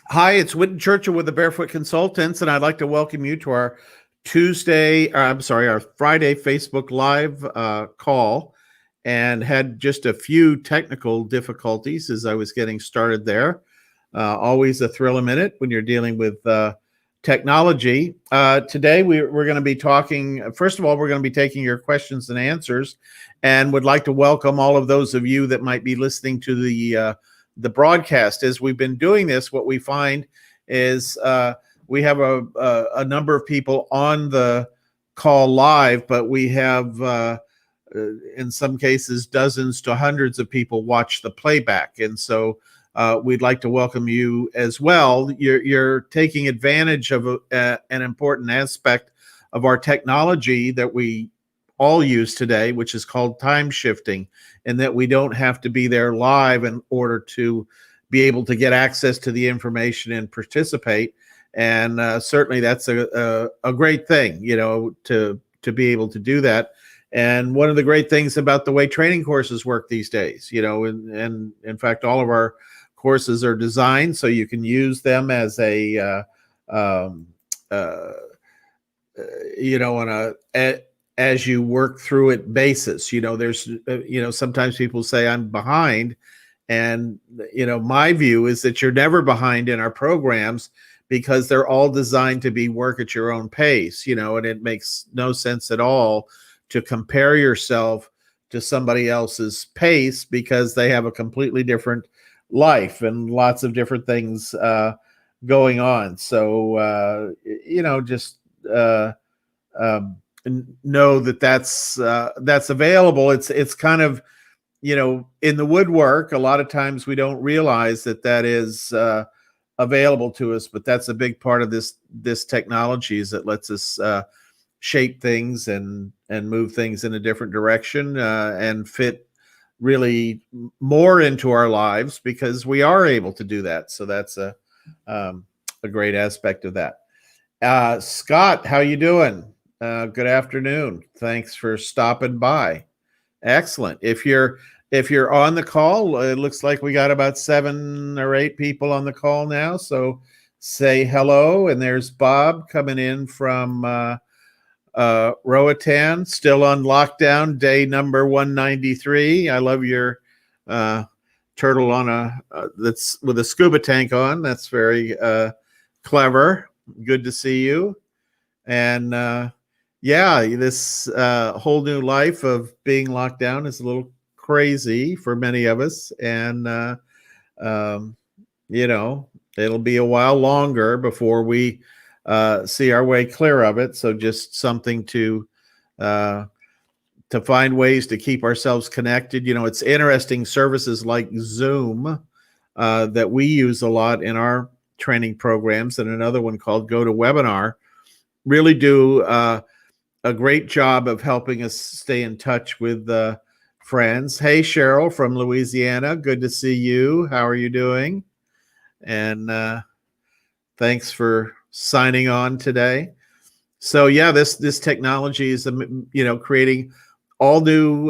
Hi, it's Whitten Churchill with the Barefoot Consultants, and I'd like to welcome you to our our Friday Facebook Live call, and had just a few technical difficulties as I was getting started there. Always a thrill a minute when you're dealing with technology. Today, we're going to be talking, first of all, we're going to be taking your questions and answers, and would like to welcome all of those of you that might be listening to the broadcast. As we've been doing this, what we find is we have a number of people on the call live, but we have in some cases dozens to hundreds of people watch the playback, and so we'd like to welcome you as well. You're taking advantage of an important aspect of our technology that we all use today, which is called time shifting, and that we don't have to be there live in order to be able to get access to the information and participate. And certainly that's a great thing, to be able to do that. And one of the great things about the way training courses work these days, and in fact, all of our courses are designed so you can use them as a, on as you work through it basis. There's, sometimes people say I'm behind. And, my view is that you're never behind in our programs because they're all designed to be work at your own pace, and it makes no sense at all to compare yourself to somebody else's pace because they have a completely different life and lots of different things going on. So, just know that that's available. It's kind of, in the woodwork. A lot of times we don't realize that is available to us, but that's a big part of this technology, is it lets us shape things and move things in a different direction and fit really more into our lives because we are able to do that. So that's a great aspect of that. Scott, how you doing? Good afternoon. Thanks for stopping by. Excellent. If you're on the call, it looks like we got about 7 or 8 people on the call now. So say hello. And there's Bob coming in from Roatan, still on lockdown, day number 193. I love your turtle on that's with a scuba tank on. That's very clever. Good to see you. And this whole new life of being locked down is a little crazy for many of us. And, it'll be a while longer before we see our way clear of it. So just something to find ways to keep ourselves connected. It's interesting, services like Zoom that we use a lot in our training programs, and another one called GoToWebinar really do a great job of helping us stay in touch with friends. Hey, Cheryl from Louisiana. Good to see you. How are you doing? And thanks for signing on today. So yeah, this technology is, creating all new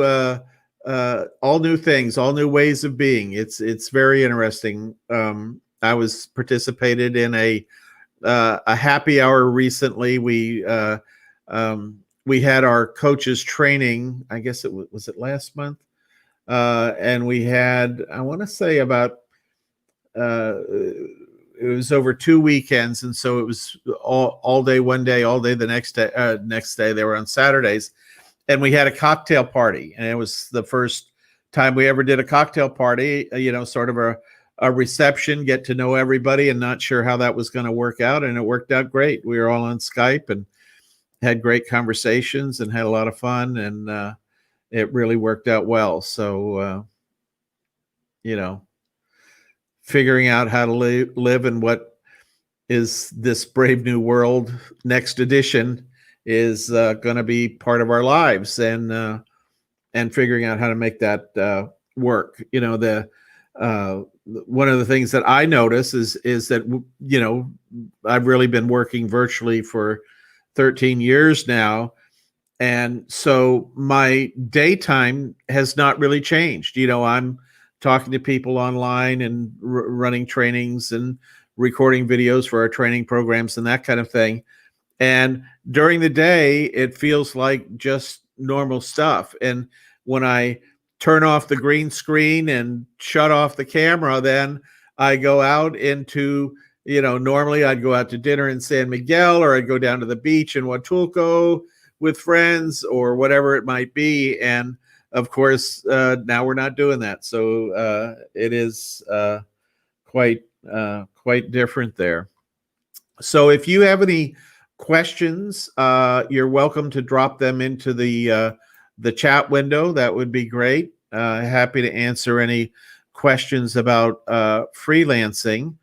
things, all new ways of being. It's very interesting. I was participated in a happy hour recently. We had our coaches training. I guess was it last month, and we had, I want to say about it was over 2 weekends, and so it was all day one day, all day the next day. Next day they were on Saturdays, and we had a cocktail party, and it was the first time we ever did a cocktail party. Sort of a reception, get to know everybody, and not sure how that was going to work out, and it worked out great. We were all on Skype and had great conversations and had a lot of fun, and it really worked out well. So, figuring out how to live in what is this brave new world next edition is going to be part of our lives, and figuring out how to make that work. One of the things that I notice is that, I've really been working virtually for 13 years now. And so my daytime has not really changed. I'm talking to people online and running trainings and recording videos for our training programs and that kind of thing. And during the day, it feels like just normal stuff. And when I turn off the green screen and shut off the camera, then I go out into, normally I'd go out to dinner in San Miguel, or I'd go down to the beach in Huatulco with friends or whatever it might be. And of course, now we're not doing that. So it is quite different there. So if you have any questions, you're welcome to drop them into the chat window. That would be great. Happy to answer any questions about freelancing.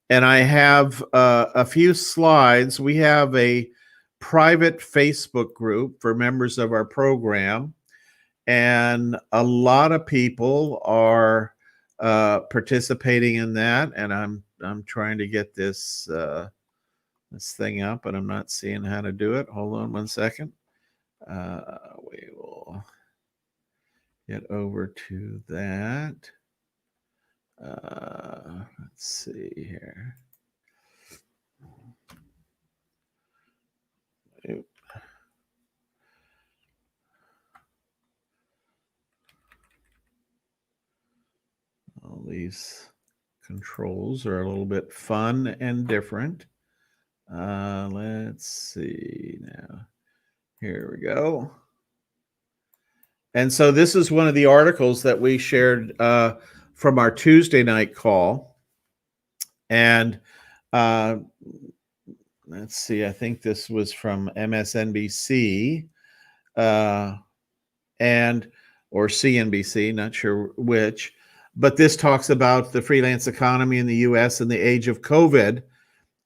And I have a few slides. We have a private Facebook group for members of our program, and a lot of people are participating in that. And I'm trying to get this thing up, and I'm not seeing how to do it. Hold on one second. We will get over to that. Let's see here. All these controls are a little bit fun and different. Let's see now. Here we go. And so this is one of the articles that we shared from our Tuesday night call. And let's see, I think this was from MSNBC or CNBC, not sure which. But this talks about the freelance economy in the U.S. in the age of COVID.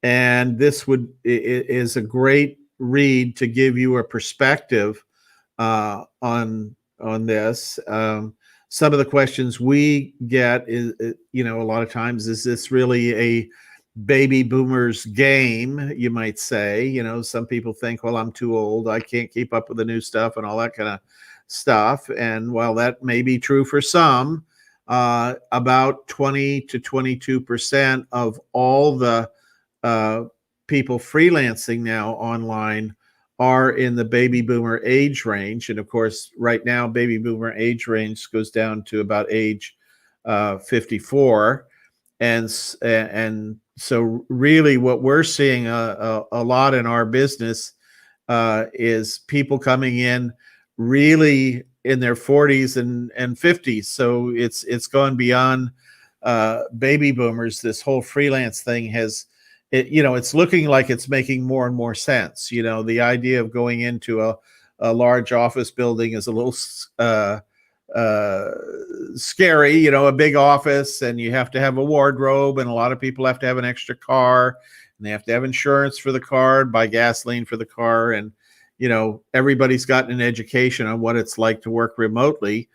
And this is a great read to give you a perspective on this. Some of the questions we get is, a lot of times, is this really a baby boomers game, you might say? Some people think, well, I'm too old, I can't keep up with the new stuff and all that kind of stuff. And while that may be true for some, about 20 to 22% of all the people freelancing now online are in the baby boomer age range. And of course, right now, baby boomer age range goes down to about age 54. And so really what we're seeing a lot in our business is people coming in really in their 40s and 50s. So it's gone beyond baby boomers. This whole freelance thing has, it's looking like it's making more and more sense. The idea of going into a large office building is a little scary, a big office, and you have to have a wardrobe, and a lot of people have to have an extra car, and they have to have insurance for the car, buy gasoline for the car. And, everybody's gotten an education on what it's like to work remotely.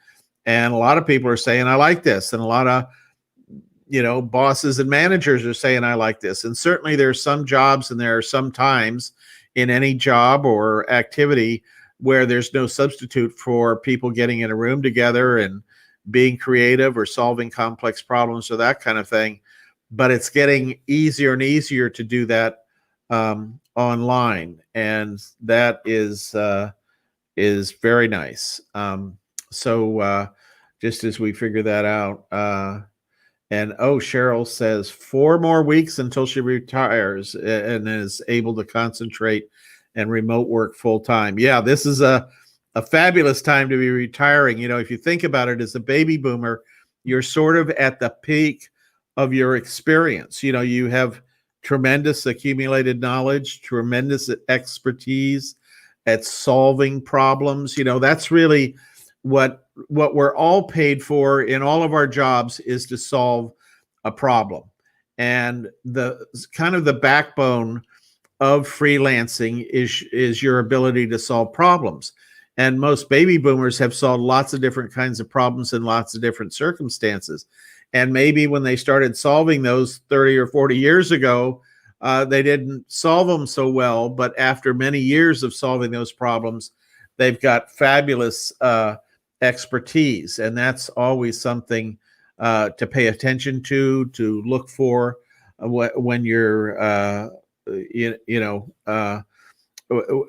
And a lot of people are saying, I like this. And a lot of, bosses and managers are saying, I like this. And certainly there's some jobs, and there are some times in any job or activity where there's no substitute for people getting in a room together and being creative or solving complex problems or that kind of thing. But it's getting easier and easier to do that online. And that is very nice. So just as we figure that out, and Cheryl says 4 more weeks until she retires and is able to concentrate and remote work full time. Yeah, this is a fabulous time to be retiring. If you think about it, as a baby boomer, you're sort of at the peak of your experience. You have tremendous accumulated knowledge, tremendous expertise at solving problems. That's really what we're all paid for in all of our jobs, is to solve a problem. And the kind of the backbone of freelancing is your ability to solve problems. And most baby boomers have solved lots of different kinds of problems in lots of different circumstances. And maybe when they started solving those 30 or 40 years ago, they didn't solve them so well. But after many years of solving those problems, they've got fabulous expertise. And that's always something to pay attention to look for. when you're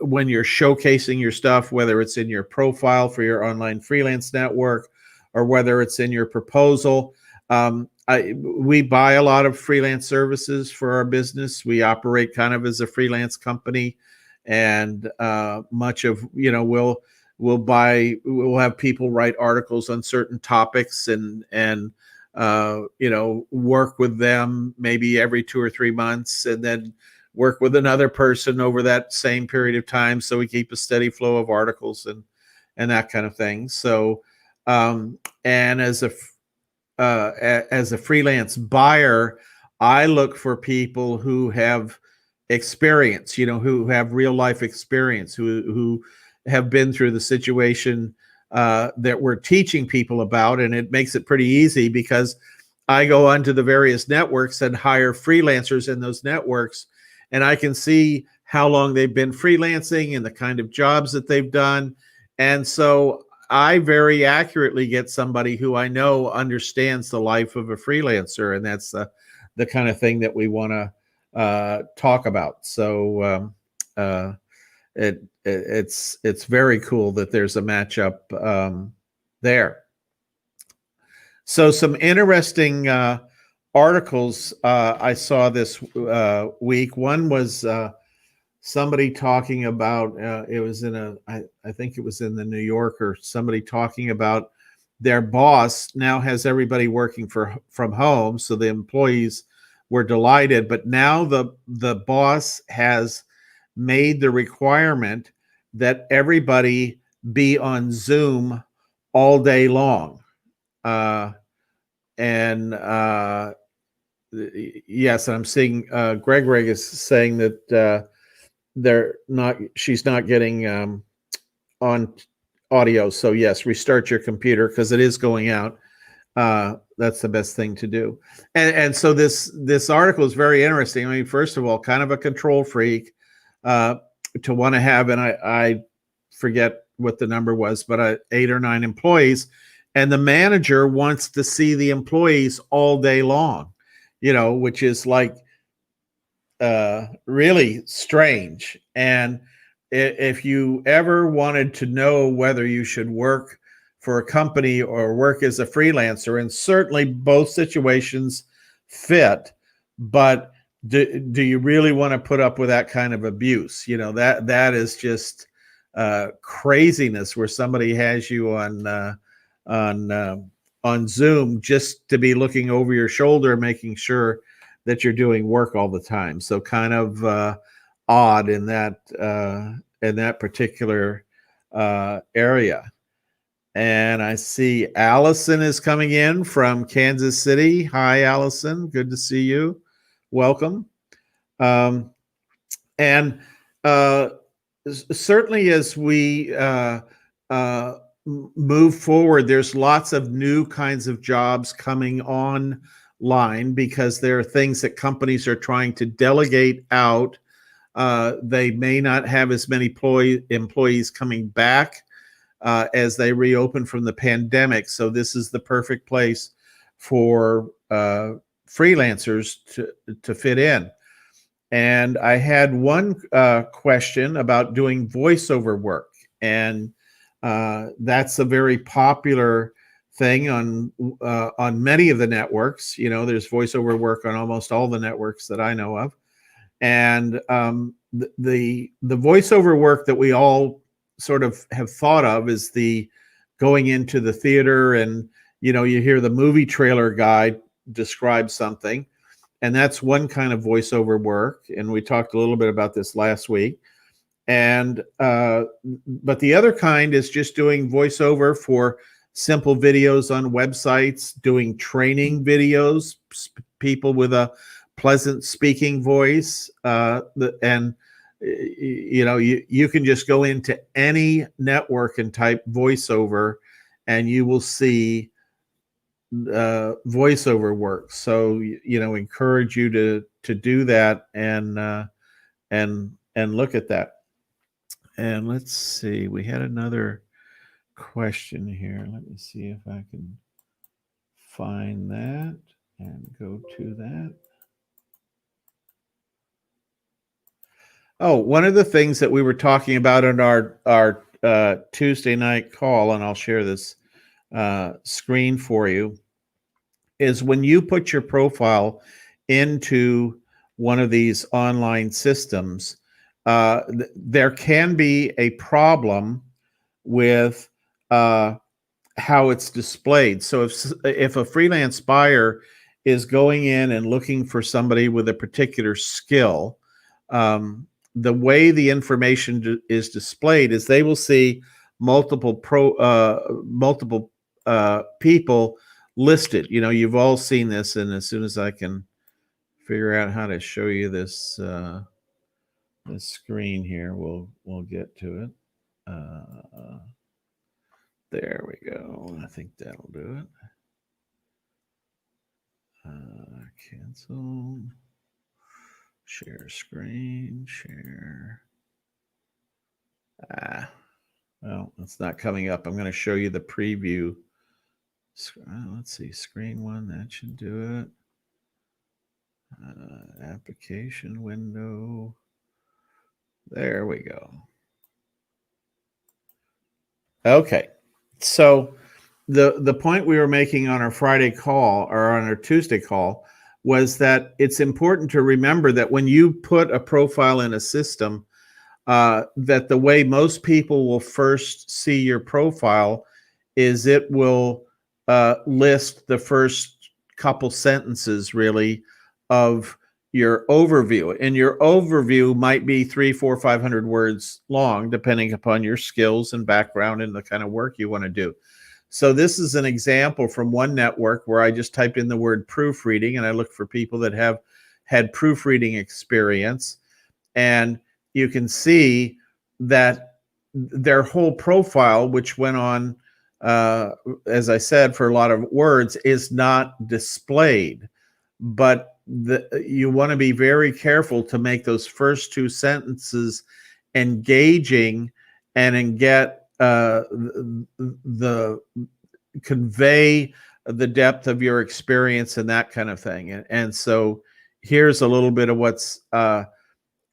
when you're showcasing your stuff, whether it's in your profile for your online freelance network or whether it's in your proposal. We buy a lot of freelance services for our business. We operate kind of as a freelance company, and much of we'll have people write articles on certain topics and work with them maybe every 2 or 3 months, and then work with another person over that same period of time, so we keep a steady flow of articles and that kind of thing. So and as a freelance buyer, I look for people who have experience, who have real life experience, who have been through the situation that we're teaching people about. And it makes it pretty easy because I go onto the various networks and hire freelancers in those networks, and I can see how long they've been freelancing and the kind of jobs that they've done. And so I very accurately get somebody who I know understands the life of a freelancer, and that's the kind of thing that we want to talk about. So it's very cool that there's a matchup there. So some interesting articles I saw this week. One was somebody talking about it was in I think it was in the New Yorker, somebody talking about their boss now has everybody working from home, so the employees were delighted, but now the boss has made the requirement that everybody be on Zoom all day long. And yes, I'm seeing Greg is saying that she's not getting on audio. So yes, restart your computer because it is going out. That's the best thing to do. And so this article is very interesting. I mean, first of all, kind of a control freak to want to have, and I forget what the number was, but 8 or 9 employees, and the manager wants to see the employees all day long, which is like really strange. And if you ever wanted to know whether you should work for a company or work as a freelancer, and certainly both situations fit, but do you really want to put up with that kind of abuse? That is just craziness, where somebody has you on Zoom just to be looking over your shoulder, making sure that you're doing work all the time. So kind of odd in that particular area. And I see Allison is coming in from Kansas City. Hi, Allison. Good to see you. Welcome. And certainly as we move forward, there's lots of new kinds of jobs coming online because there are things that companies are trying to delegate out. They may not have as many employees coming back as they reopen from the pandemic. So this is the perfect place for freelancers to fit in. And I had one question about doing voiceover work, and that's a very popular thing on many of the networks. There's voiceover work on almost all the networks that I know of, and the voiceover work that we all sort of have thought of is the going into the theater, and you hear the movie trailer guy describe something, and that's one kind of voiceover work. And we talked a little bit about this last week. And but the other kind is just doing voiceover for simple videos on websites, doing training videos, people with a pleasant speaking voice, and you can just go into any network and type voiceover, and you will see voiceover work. So encourage you to do that and look at that. And let's see, we had another question here. Let me see if I can find that and go to that. Oh, one of the things that we were talking about in our Tuesday night call, and I'll share this screen for you, is when you put your profile into one of these online systems, there can be a problem with how it's displayed. So if a freelance buyer is going in and looking for somebody with a particular skill, the way the information is displayed is they will see multiple people listed. You know, you've all seen this, and as soon as I can figure out how to show you this this screen here, we'll get to it. There we go. I think that'll do it. Cancel. Share screen. Share. Well, it's not coming up. I'm going to show you the preview. Let's see. Screen one. That should do it. Application window. There we go. Okay. So the point we were making on our Friday call or on our Tuesday call was that it's important to remember that when you put a profile in a system, that the way most people will first see your profile is it will list the first couple sentences really of your overview, and your overview might be 300, 400, 500 words long, depending upon your skills and background and the kind of work you want to do. So this is an example from one network where I just typed in the word proofreading, and I looked for people that have had proofreading experience, and you can see that their whole profile, which went on, as I said, for a lot of words, is not displayed. But you want to be very careful to make those first two sentences engaging and get the convey the depth of your experience and that kind of thing. And so here's a little bit of what's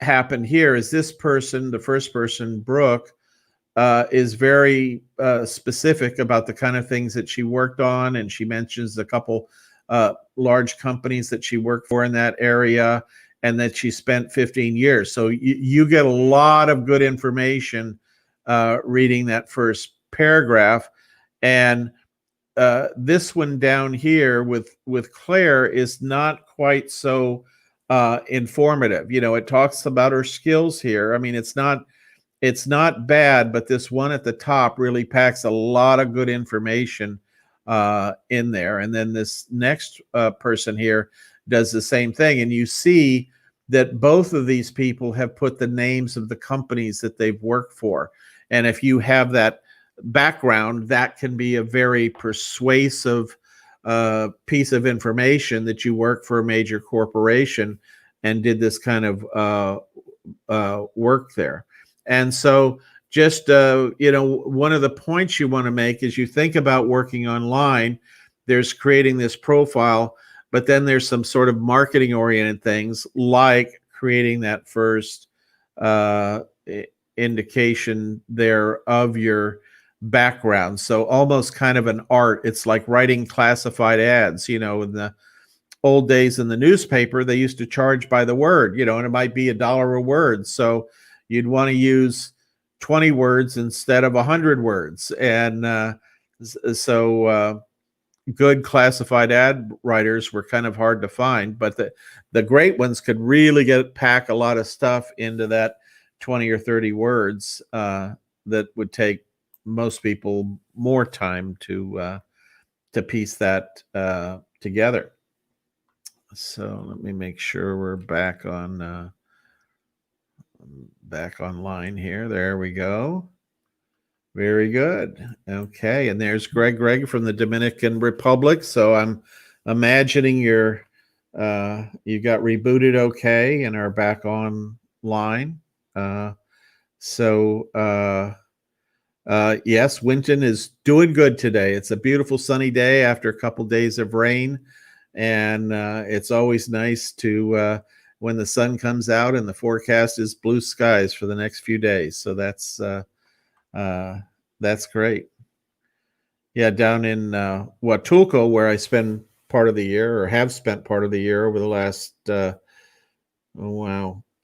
happened here is this person, the first person, Brooke, is very specific about the kind of things that she worked on. And she mentions a couple large companies that she worked for in that area and that she spent 15 years. So you get a lot of good information reading that first paragraph. And this one down here with Claire is not quite so informative. You know, it talks about her skills here. I mean, it's not bad, but this one at the top really packs a lot of good information in there. And then this next person here does the same thing. And you see that both of these people have put the names of the companies that they've worked for. And if you have that background, that can be a very persuasive piece of information that you work for a major corporation and did this kind of work there. And so just, you know, one of the points you want to make is you think about working online, there's creating this profile, but then there's some sort of marketing oriented things like creating that first indication there of your background. So almost kind of an art. It's like writing classified ads. You know, in the old days in the newspaper, they used to charge by the word, you know, and it might be $1 a word. So you'd want to use 20 words instead of 100 words. And so good classified ad writers were kind of hard to find, but the great ones could really pack a lot of stuff into that 20 or 30 words that would take most people more time to piece that together. So let me make sure we're back on back online here. There we go. Very good. Okay, and there's Greg from the Dominican Republic. So I'm imagining you got rebooted okay and are back online. Yes, Winton is doing good today. It's a beautiful sunny day after a couple days of rain, and it's always nice to when the sun comes out, and the forecast is blue skies for the next few days. So that's great. Yeah, down in Huatulco, where I spend part of the year, or have spent part of the year over the last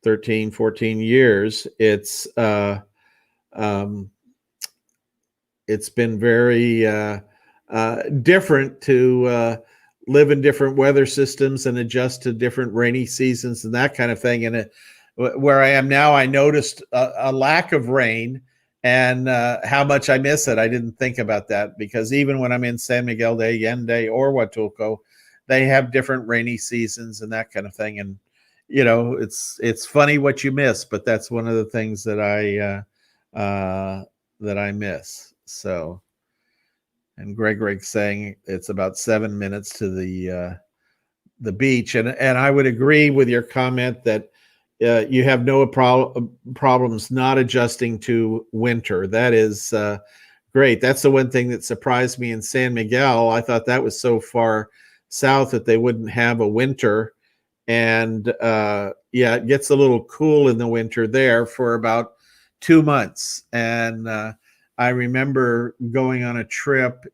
13, 14 years, um, it's been very different to live in different weather systems and adjust to different rainy seasons and that kind of thing. And where I am now, I noticed a lack of rain, and how much I miss it. I didn't think about that, because even when I'm in San Miguel de Allende or Huatulco, they have different rainy seasons and that kind of thing. And it's funny what you miss, but that's one of the things that I miss. So, and Greg's saying it's about 7 minutes to the beach, and I would agree with your comment that you have no problems not adjusting to winter. That is great. That's the one thing that surprised me in San Miguel. I thought that was so far south that they wouldn't have a winter. And it gets a little cool in the winter there for about 2 months. And I remember going on a trip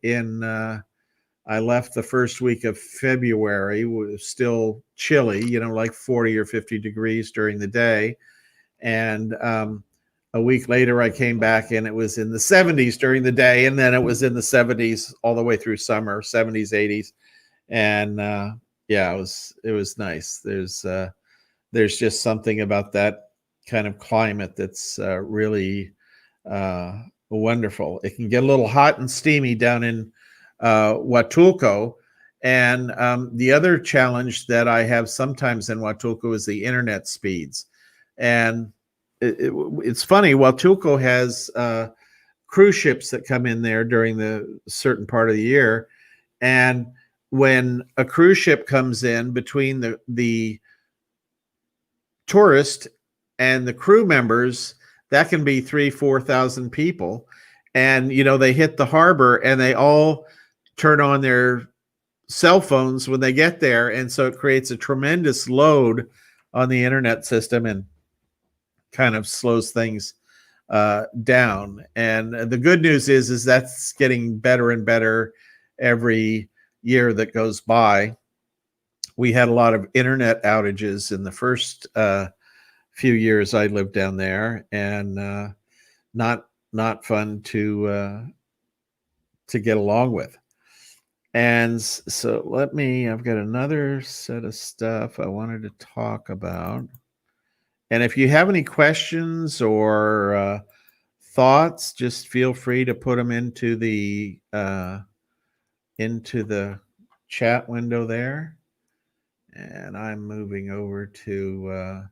I left the first week of February. It was still chilly, like 40 or 50 degrees during the day. And a week later, I came back and it was in the 70s during the day. And then it was in the 70s all the way through summer, 70s, 80s. And it was nice. There's just something about that kind of climate that's really wonderful. It can get a little hot and steamy down in Huatulco. And the other challenge that I have sometimes in Huatulco is the internet speeds. And it's funny, Huatulco has cruise ships that come in there during the certain part of the year. And when a cruise ship comes in, between the tourist and the crew members, that can be 3,000-4,000 people. And, they hit the harbor and they all turn on their cell phones when they get there. And so it creates a tremendous load on the internet system and kind of slows things down. And the good news is that's getting better and better every year that goes by. We had a lot of internet outages in the first few years I lived down there, and not fun to get along with. And so I've got another set of stuff I wanted to talk about. And if you have any questions or thoughts, just feel free to put them into the chat window there. And I'm moving over to,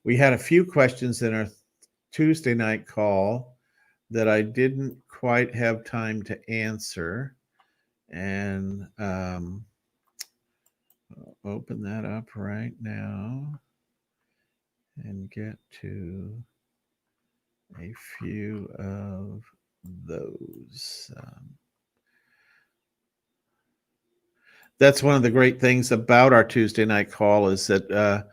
we had a few questions in our Tuesday night call that I didn't quite have time to answer. And I'll open that up right now and get to a few of those. That's one of the great things about our Tuesday night call is that,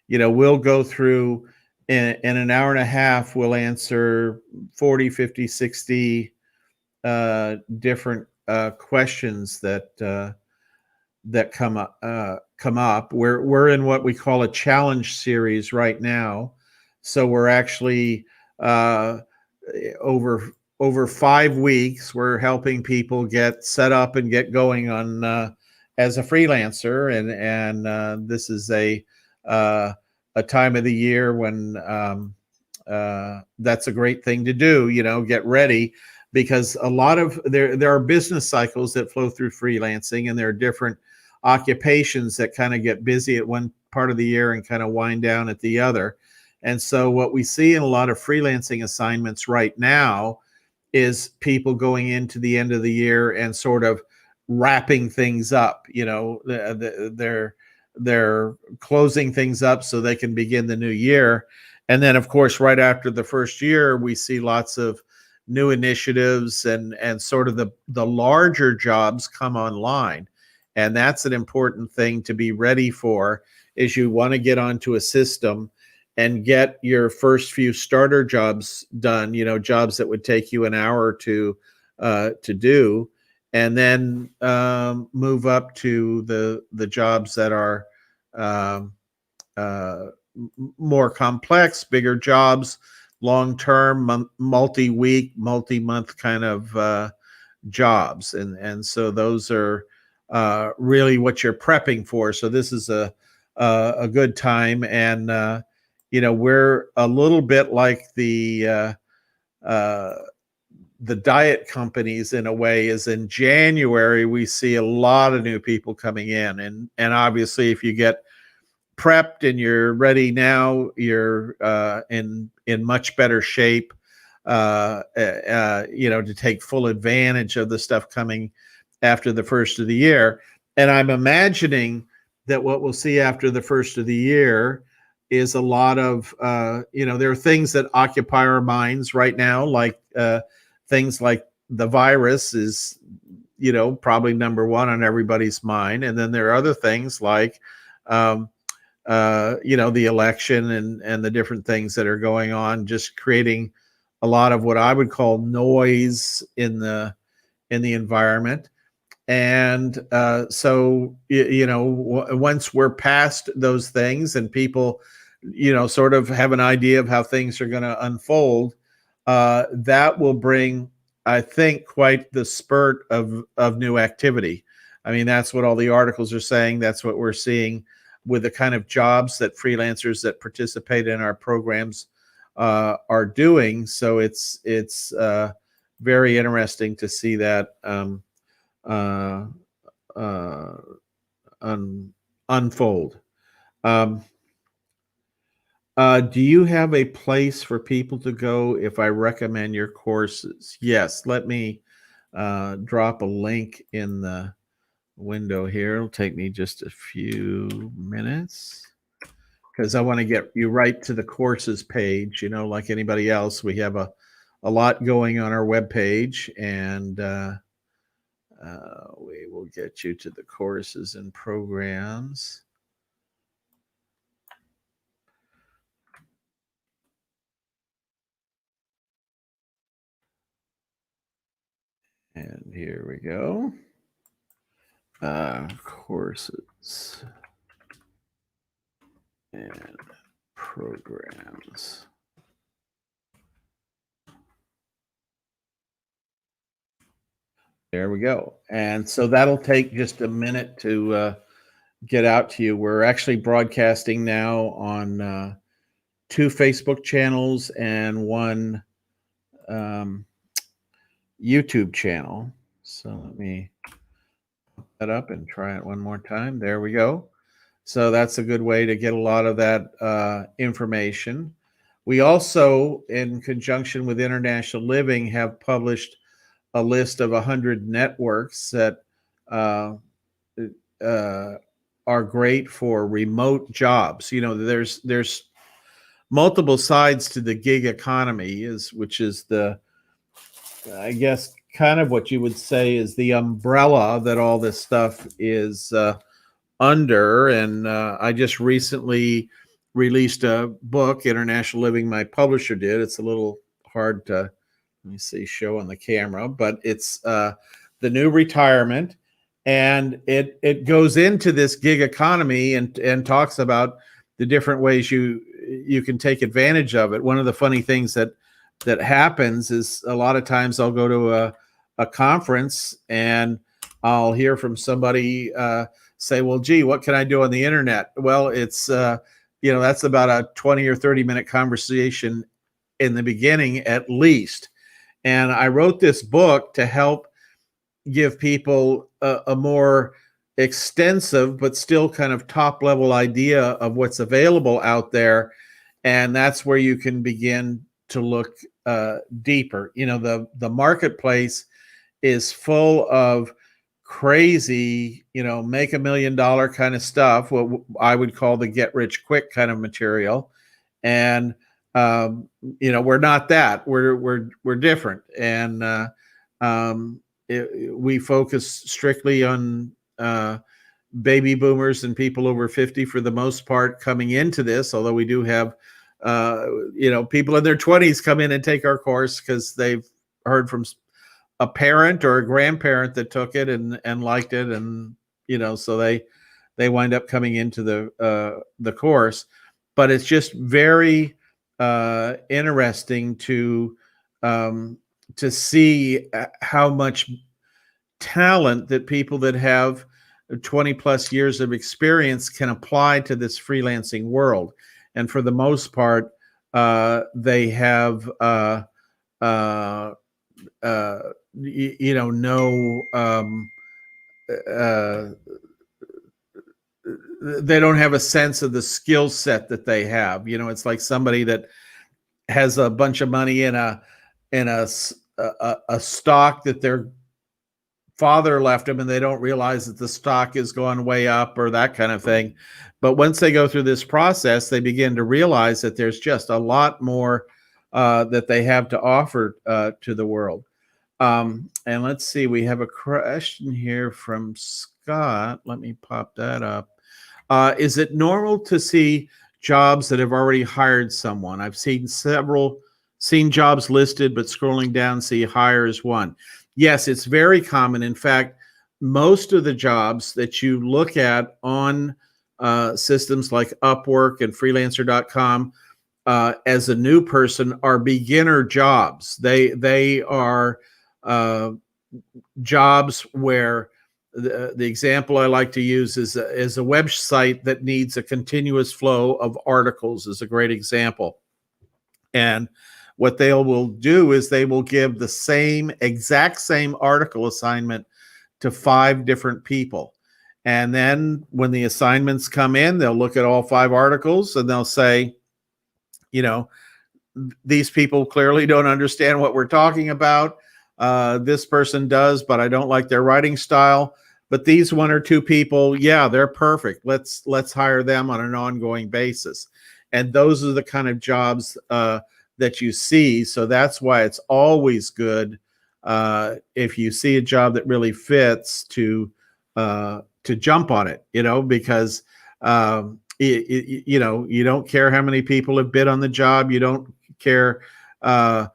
we'll go through in an hour and a half, we'll answer 40, 50, 60 different questions that come up. We're in what we call a challenge series right now. So we're actually over 5 weeks, we're helping people get set up and get going on as a freelancer, and this is a time of the year when that's a great thing to do. Get ready, because a lot of there are business cycles that flow through freelancing, and there are different occupations that kind of get busy at one part of the year and kind of wind down at the other. And so what we see in a lot of freelancing assignments right now is people going into the end of the year and sort of wrapping things up. They're closing things up so they can begin the new year. And then, of course, right after the first year, we see lots of new initiatives and sort of the larger jobs come online. And that's an important thing to be ready for, is you want to get onto a system and get your first few starter jobs done, jobs that would take you an hour or two to do, and then move up to the jobs that are um, uh, more complex, bigger jobs, long-term, multi-week, multi-month kind of jobs, and so those are really what you're prepping for. So this is a good time, and we're a little bit like uh, the diet companies in a way. Is in January we see a lot of new people coming in, and obviously if you get prepped and you're ready now, you're in much better shape to take full advantage of the stuff coming after the first of the year. And I'm imagining that what we'll see after the first of the year is a lot of there are things that occupy our minds right now, like things like the virus is probably number one on everybody's mind, and then there are other things like the election and the different things that are going on, just creating a lot of what I would call noise in the environment. And so once we're past those things and people sort of have an idea of how things are going to unfold, that will bring, I think, quite the spurt of new activity. I mean, that's what all the articles are saying. That's what we're seeing with the kind of jobs that freelancers that participate in our programs are doing. So it's very interesting to see that unfold. Do you have a place for people to go if I recommend your courses? Yes, let me drop a link in the window here. It'll take me just a few minutes because I want to get you right to the courses page. Like anybody else, we have a lot going on our webpage, and we will get you to the courses and programs. And here we go. Courses and programs. There we go. And so that'll take just a minute to get out to you. We're actually broadcasting now on 2 Facebook channels and 1 YouTube channel. So let me put that up and try it one more time. There we go. So that's a good way to get a lot of that information. We also, in conjunction with International Living, have published a list of 100 networks that are great for remote jobs. There's multiple sides to the gig economy, which is I guess, kind of what you would say is the umbrella that all this stuff is under. And I just recently released a book, International Living, my publisher did. It's a little hard to, let me see, show on the camera, but it's The New Retirement. And it goes into this gig economy and talks about the different ways you can take advantage of it. One of the funny things that happens is a lot of times I'll go to a conference and I'll hear from somebody say, well, gee, what can I do on the internet? Well, it's, that's about a 20 or 30-minute conversation in the beginning, at least. And I wrote this book to help give people a more extensive, but still kind of top level idea of what's available out there. And that's where you can begin to look deeper. The marketplace is full of crazy, make $1 million kind of stuff, what I would call the get rich quick kind of material. And we're not that. We're different, and we focus strictly on baby boomers and people over 50 for the most part coming into this, although we do have people in their 20s come in and take our course because they've heard from a parent or a grandparent that took it and liked it, and so they wind up coming into the course. But it's just very interesting to see how much talent that people that have 20 plus years of experience can apply to this freelancing world. And for the most part, they have they don't have a sense of the skill set that they have. It's like somebody that has a bunch of money in a stock that their father left them, and they don't realize that the stock is going way up or that kind of thing. But once they go through this process, they begin to realize that there's just a lot more that they have to offer to the world. And let's see, we have a question here from Scott. Let me pop that up. Is it normal to see jobs that have already hired someone? I've seen jobs listed, but scrolling down, see hires one. Yes, it's very common. In fact, most of the jobs that you look at on systems like Upwork and freelancer.com as a new person are beginner jobs. They are jobs where the example I like to use is a website that needs a continuous flow of articles is a great example. And what they will do is they will give the exact same article assignment to 5 different people. And then when the assignments come in, they'll look at all 5 articles and they'll say, these people clearly don't understand what we're talking about. This person does, but I don't like their writing style. But these 1 or 2 people, yeah, they're perfect. Let's hire them on an ongoing basis. And those are the kind of jobs that you see. So that's why it's always good if you see a job that really fits to jump on it, because you don't care how many people have bid on the job. You don't care that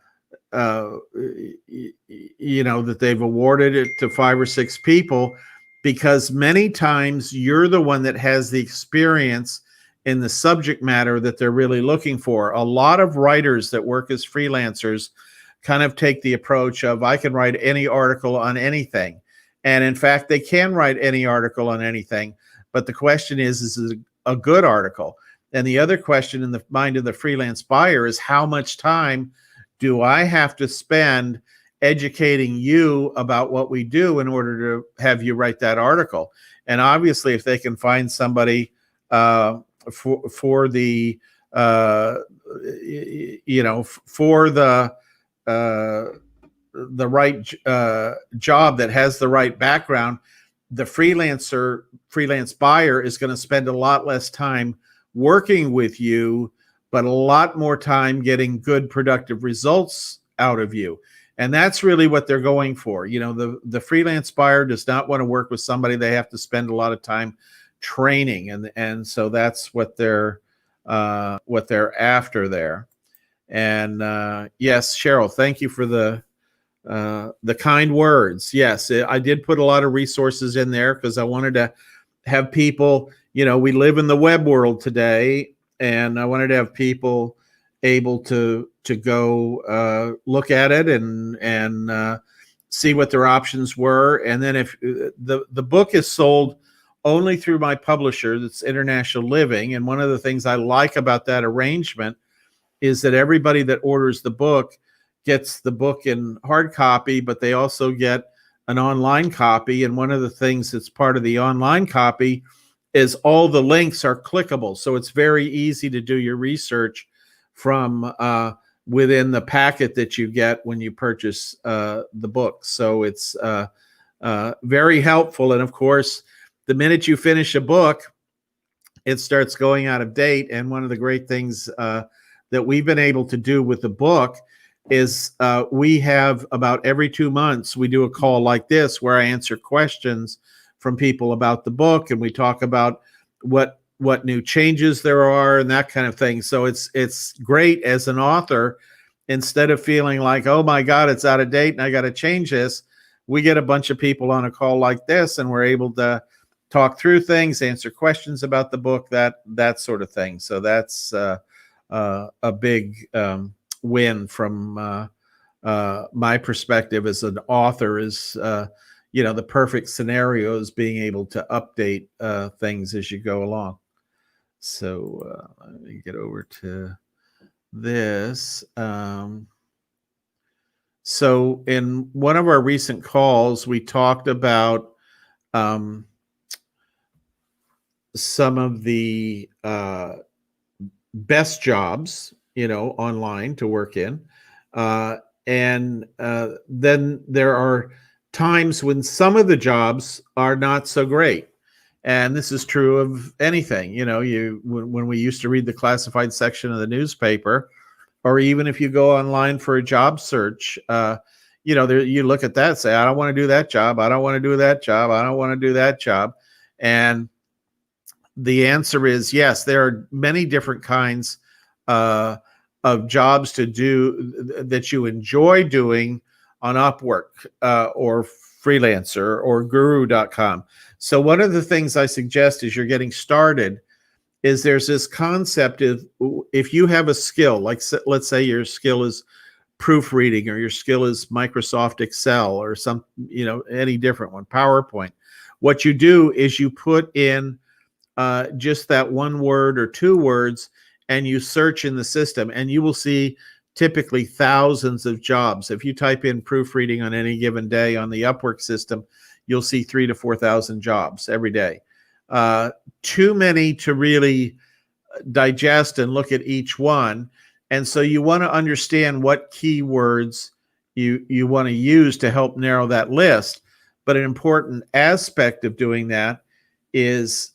they've awarded it to 5 or 6 people, because many times you're the one that has the experience in the subject matter that they're really looking for. A lot of writers that work as freelancers kind of take the approach of, I can write any article on anything. And in fact, they can write any article on anything. But the question is it a good article? And the other question in the mind of the freelance buyer is, how much time do I have to spend educating you about what we do in order to have you write that article? And obviously, if they can find somebody for the right job that has the right background, the freelance buyer is going to spend a lot less time working with you, but a lot more time getting good productive results out of you. And that's really what they're going for. The freelance buyer does not want to work with somebody they have to spend a lot of time training, and so that's what they're after there. And yes, Cheryl, thank you for the kind words. Yes, I did put a lot of resources in there because I wanted to have people, we live in the web world today, and I wanted to have people able to go look at it and see what their options were. And then if the book is sold only through my publisher, that's International Living. And one of the things I like about that arrangement is that everybody that orders the book gets the book in hard copy, but they also get an online copy. And one of the things that's part of the online copy is all the links are clickable. So it's very easy to do your research from within the packet that you get when you purchase the book. So it's very helpful. And of course, the minute you finish a book, it starts going out of date. And one of the great things that we've been able to do with the book is we have about every 2 months, we do a call like this where I answer questions from people about the book, and we talk about what new changes there are and that kind of thing. So it's great as an author. Instead of feeling like, oh my God, it's out of date and I got to change this, we get a bunch of people on a call like this, and we're able to talk through things, answer questions about the book, that sort of thing. So that's a big win from my perspective as an author. Is the perfect scenario is being able to update things as you go along. So let me get over to this. So in one of our recent calls, we talked about some of the best jobs, online to work in. And then there are times when some of the jobs are not so great. And this is true of anything. When we used to read the classified section of the newspaper, or even if you go online for a job search, you look at that and say, I don't want to do that job. I don't want to do that job. I don't want to do that job. And the answer is yes, there are many different kinds of jobs to do that you enjoy doing on Upwork or Freelancer or Guru.com. So one of the things I suggest as you're getting started is there's this concept of, if you have a skill, like let's say your skill is proofreading, or your skill is Microsoft Excel, or any different one, PowerPoint. What you do is you put in just that one word or two words, and you search in the system, and you will see typically thousands of jobs. If you type in proofreading on any given day on the Upwork system, you'll see 3,000 to 4,000 jobs every day. Too many to really digest and look at each one. And so you want to understand what keywords you want to use to help narrow that list. But an important aspect of doing that is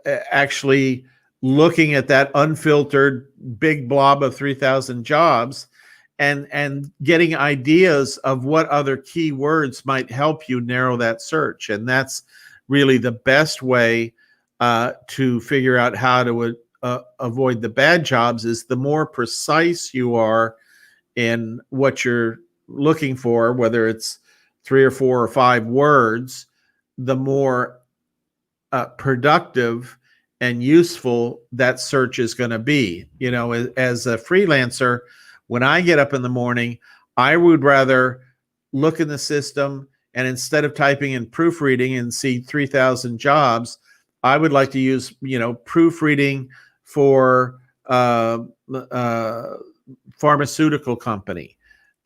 actually looking at that unfiltered big blob of 3,000 jobs and getting ideas of what other keywords might help you narrow that search. And that's really the best way to figure out how to avoid the bad jobs. Is the more precise you are in what you're looking for, whether it's 3 or 4 or 5 words, the more productive and useful that search is going to be. As a freelancer, when I get up in the morning, I would rather look in the system, and instead of typing in proofreading and see 3,000 jobs, I would like to use, proofreading for pharmaceutical company,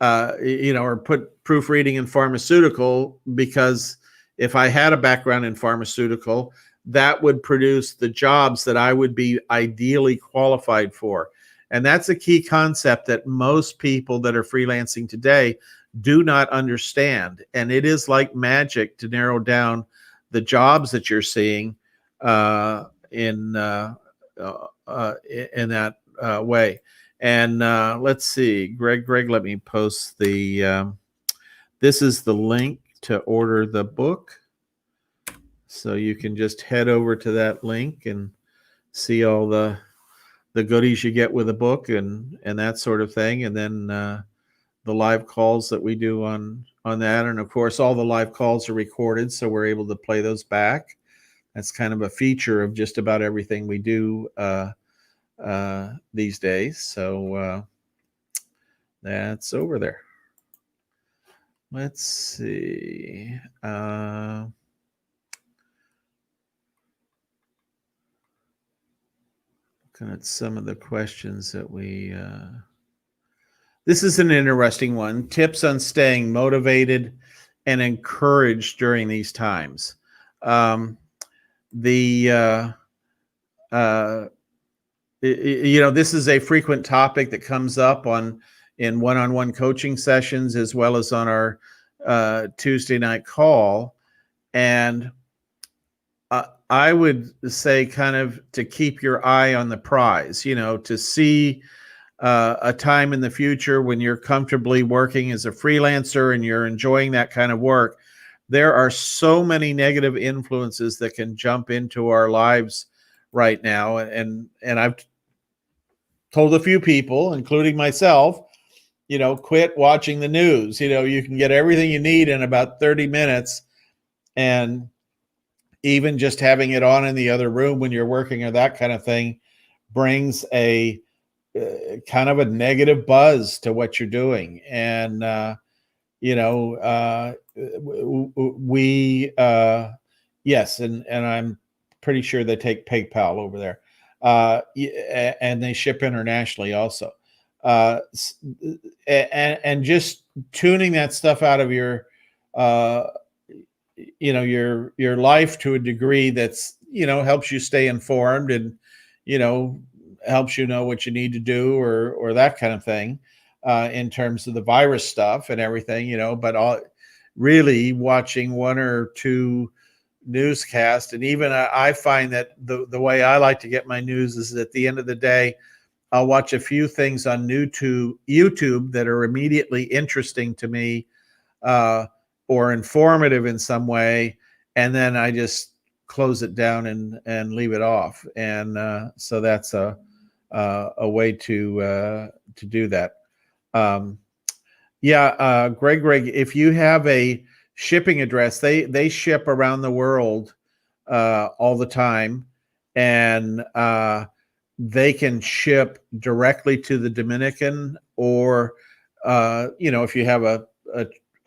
or put proofreading in pharmaceutical, because if I had a background in pharmaceutical, that would produce the jobs that I would be ideally qualified for. And that's a key concept that most people that are freelancing today do not understand. And it is like magic to narrow down the jobs that you're seeing in that way. And let's see, Greg, let me post the, this is the link to order the book. So you can just head over to that link and see all the goodies you get with the book and that sort of thing. And then the live calls that we do on that. And of course, all the live calls are recorded, so we're able to play those back. That's kind of a feature of just about everything we do these days. So that's over there. Let's see. Looking at some of the questions that we... This is an interesting one. Tips on staying motivated and encouraged during these times. This is a frequent topic that comes up in one-on-one coaching sessions, as well as on our Tuesday night call. And I would say kind of to keep your eye on the prize, to see a time in the future when you're comfortably working as a freelancer and you're enjoying that kind of work, there are so many negative influences that can jump into our lives right now. And I've told a few people, including myself, quit watching the news. You can get everything you need in about 30 minutes. And even just having it on in the other room when you're working or that kind of thing brings a kind of a negative buzz to what you're doing. And, we, yes. And I'm pretty sure they take PayPal over there. And they ship internationally also. And just tuning that stuff out of your, your life to a degree that's, helps you stay informed and, helps you know what you need to do or that kind of thing, in terms of the virus stuff and everything, but really watching one or two newscasts. And even I find that the way I like to get my news is at the end of the day, I'll watch a few things on YouTube that are immediately interesting to me, or informative in some way, and then I just close it down and leave it off. And so that's a way to do that. Greg, if you have a shipping address, they ship around the world all the time, and they can ship directly to the Dominican, or if you have a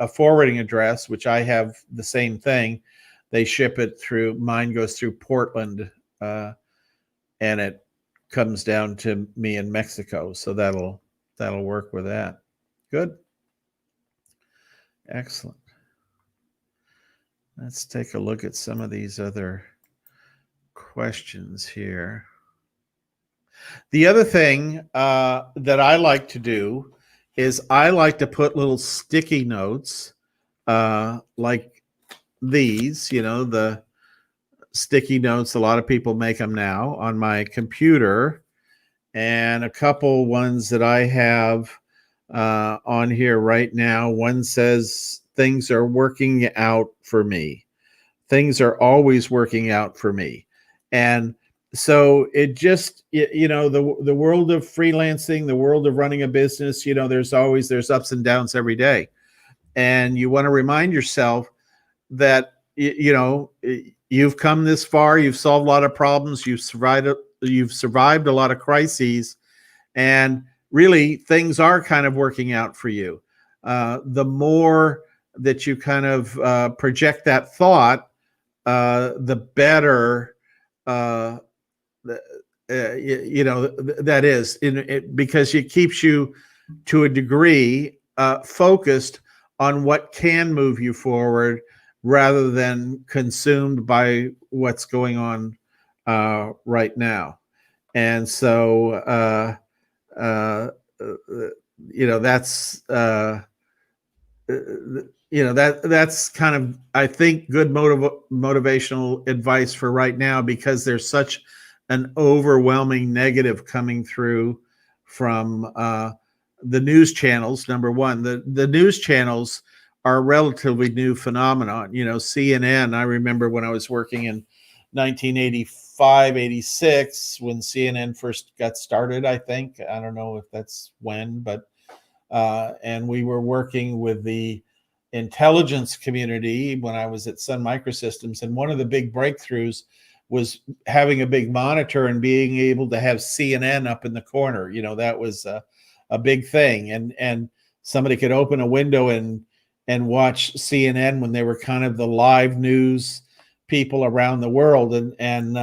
forwarding address, which I have the same thing, they ship it through, mine goes through Portland, and it comes down to me in Mexico. So that'll work with that. Good. Excellent. Let's take a look at some of these other questions here. The other thing that I like to do is I like to put little sticky notes, like these, the sticky notes. A lot of people make them now on my computer, and a couple ones that I have on here right now. One says, things are working out for me. Things are always working out for me. And so it just, the world of freelancing, the world of running a business, there's ups and downs every day. And you want to remind yourself that, you've come this far, you've solved a lot of problems, you've survived a lot of crises, and really things are kind of working out for you. The more that you kind of project that thought, the better, that is, because it keeps you to a degree focused on what can move you forward, rather than consumed by what's going on right now. And so that's that's kind of, I think, good motivational advice for right now, because there's such an overwhelming negative coming through from the news channels. Number one, the news channels are a relatively new phenomenon. CNN, I remember when I was working in 1985, 86, when CNN first got started, I think. I don't know if that's when, but and we were working with the intelligence community when I was at Sun Microsystems. And one of the big breakthroughs was having a big monitor and being able to have CNN up in the corner. That was a big thing. And somebody could open a window and watch CNN when they were kind of the live news people around the world. And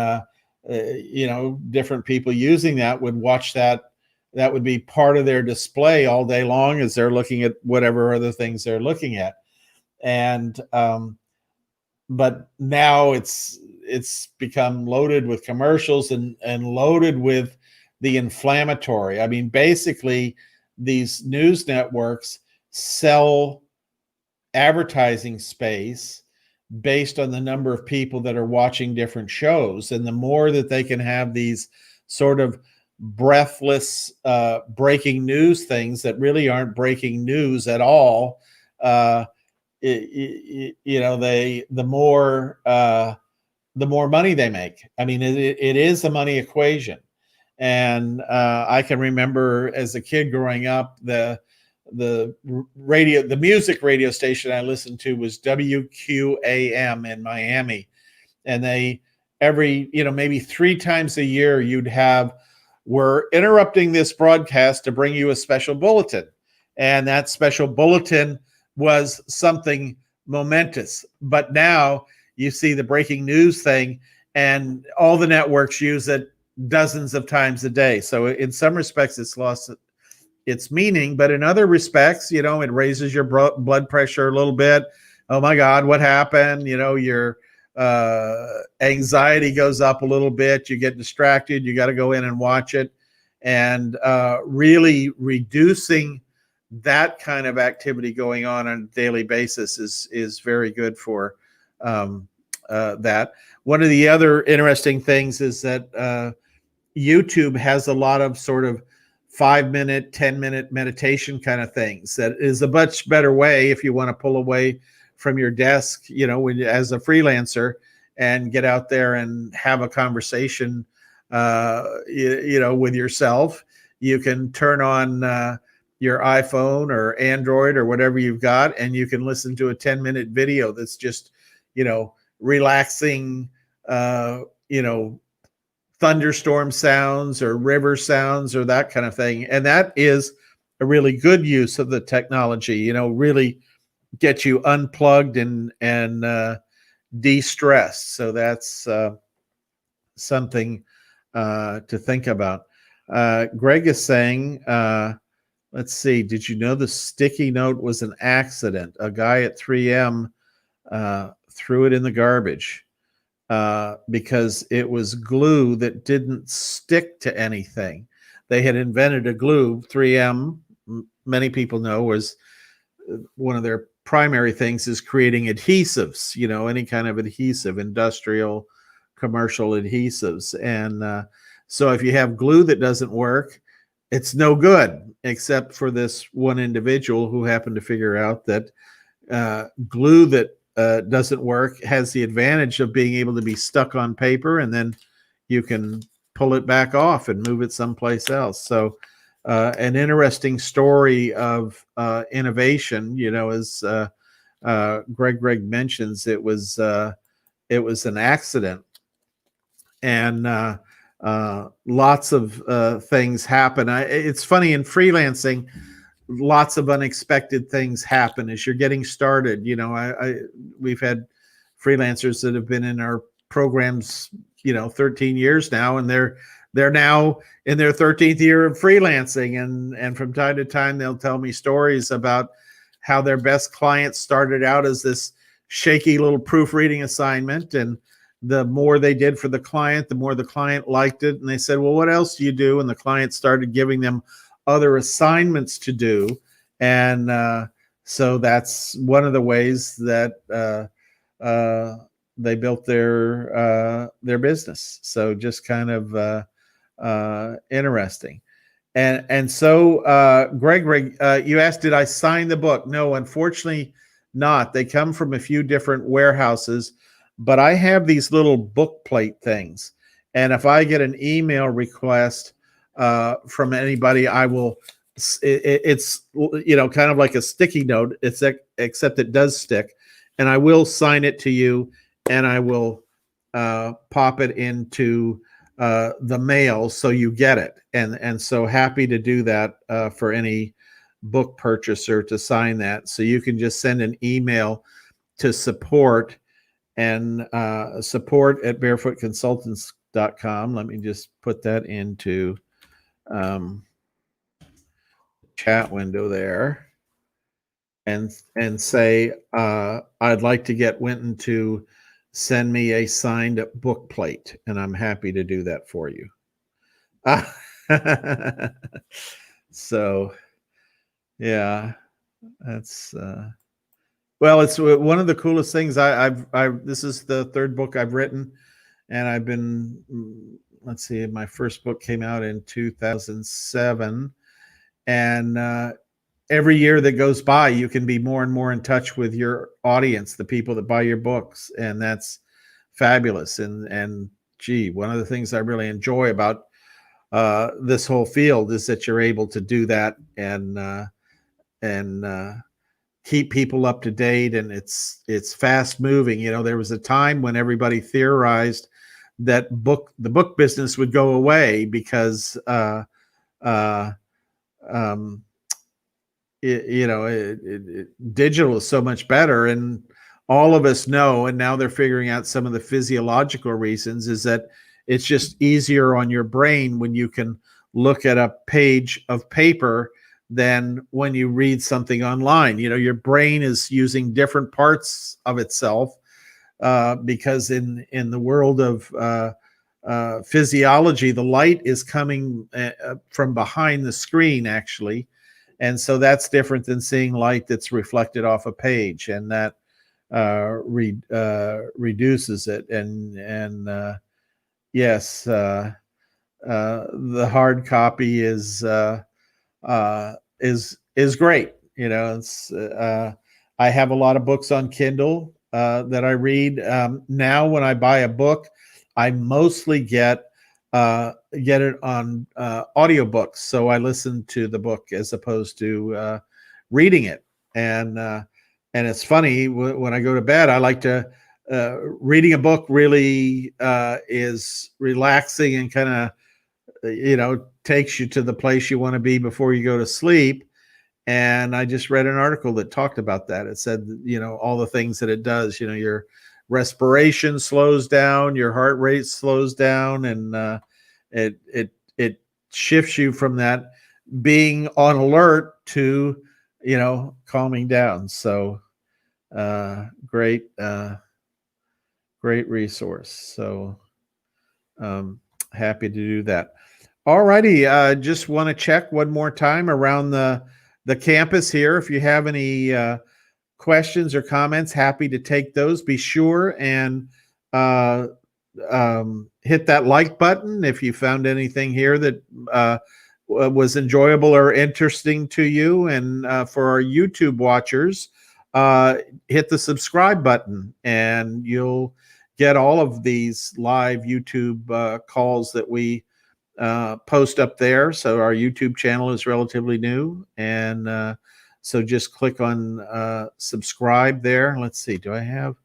different people using that would watch that. That would be part of their display all day long as they're looking at whatever other things they're looking at. And but now it's become loaded with commercials and loaded with the inflammatory. I mean, basically, these news networks sell advertising space based on the number of people that are watching different shows. And the more that they can have these sort of breathless breaking news things that really aren't breaking news at all, the more money they make. I mean, it is a money equation. And I can remember as a kid growing up, the music radio station I listened to was WQAM in Miami, and they every maybe 3 times a year you'd have, we're interrupting this broadcast to bring you a special bulletin, and that special bulletin was something momentous. But now you see the breaking news thing, and all the networks use it dozens of times a day. So in some respects it's lost its meaning, but in other respects, it raises your blood pressure a little bit. Oh my God, what happened? Your anxiety goes up a little bit. You get distracted. You got to go in and watch it. And really reducing that kind of activity going on a daily basis is very good for that. One of the other interesting things is that YouTube has a lot of sort of 5-minute, 10-minute meditation kind of things. That is a much better way if you want to pull away from your desk, as a freelancer, and get out there and have a conversation, with yourself. You can turn on your iPhone or Android or whatever you've got, and you can listen to a 10-minute video that's just, relaxing, thunderstorm sounds or river sounds or that kind of thing. And that is a really good use of the technology, really get you unplugged and de-stressed. So that's something to think about. Greg is saying, let's see, did you know the sticky note was an accident? A guy at 3M threw it in the garbage because it was glue that didn't stick to anything. They had invented a glue. 3M, many people know, was one of their primary things is creating adhesives, any kind of adhesive, industrial, commercial adhesives. And so if you have glue that doesn't work, it's no good, except for this one individual who happened to figure out that glue that doesn't work has the advantage of being able to be stuck on paper, and then you can pull it back off and move it someplace else. So an interesting story of innovation, as Greg mentions, it was an accident, and lots of things happen. It's funny, in freelancing, lots of unexpected things happen as you're getting started. We've had freelancers that have been in our programs, 13 years now, and they're now in their 13th year of freelancing. And from time to time, they'll tell me stories about how their best clients started out as this shaky little proofreading assignment. And the more they did for the client, the more the client liked it. And they said, well, what else do you do? And the client started giving them other assignments to do. And so that's one of the ways that they built their business. So just kind of interesting. And so Greg, you asked, did I sign the book? No, unfortunately not. They come from a few different warehouses, but I have these little book plate things. And if I get an email request from anybody, I will. It's kind of like a sticky note. Except it does stick, and I will sign it to you, and I will pop it into the mail so you get it. And so happy to do that for any book purchaser, to sign that. So you can just send an email to support support@barefootconsultants.com. Let me just put that into chat window there, and say I'd like to get Winton to send me a signed book plate, and I'm happy to do that for you. So yeah, that's well, it's one of the coolest things. This is the third book I've written, and I've been, let's see, my first book came out in 2007, and every year that goes by, you can be more and more in touch with your audience, the people that buy your books, and that's fabulous. And gee, one of the things I really enjoy about this whole field is that you're able to do that and keep people up to date, and it's fast moving. You know, there was a time when everybody theorized that the book business would go away because uh, um, digital is so much better, and all of us know, and now they're figuring out some of the physiological reasons, is that it's just easier on your brain when you can look at a page of paper than when you read something online. You know, your brain is using different parts of itself because in the world of physiology, the light is coming from behind the screen, actually. And so that's different than seeing light that's reflected off a page, and that reduces it. And yes, the hard copy is great. You know, it's I have a lot of books on Kindle that I read. Now, when I buy a book, I mostly get it on audiobooks. So I listen to the book as opposed to reading it. And it's funny, when I go to bed, I like to reading a book really is relaxing and kind of takes you to the place you want to be before you go to sleep. And I just read an article that talked about that. It said, all the things that it does. Your respiration slows down, your heart rate slows down, and it shifts you from that being on alert to calming down. So great resource. So happy to do that. All righty. Just want to check one more time around the campus here. If you have any questions or comments, happy to take those. Be sure and hit that like button if you found anything here that was enjoyable or interesting to you. And for our YouTube watchers, hit the subscribe button, and you'll get all of these live YouTube calls that we post up there. So our YouTube channel is relatively new, and so just click on subscribe there. Let's see, do I have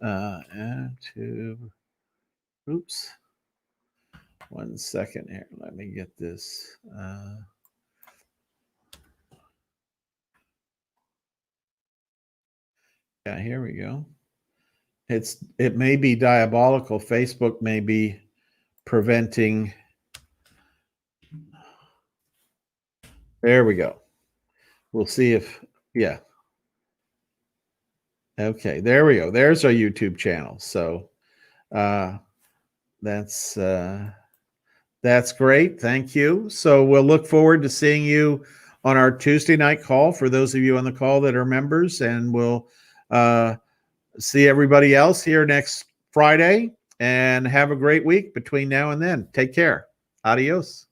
YouTube? Oops, 1 second here, let me get this yeah, here we go. It may be diabolical. Facebook may be preventing. There we go. We'll see if, yeah. Okay, there we go. There's our YouTube channel. So that's great. Thank you. So we'll look forward to seeing you on our Tuesday night call, for those of you on the call that are members, and we'll see everybody else here next Friday, and have a great week between now and then. Take care. Adios.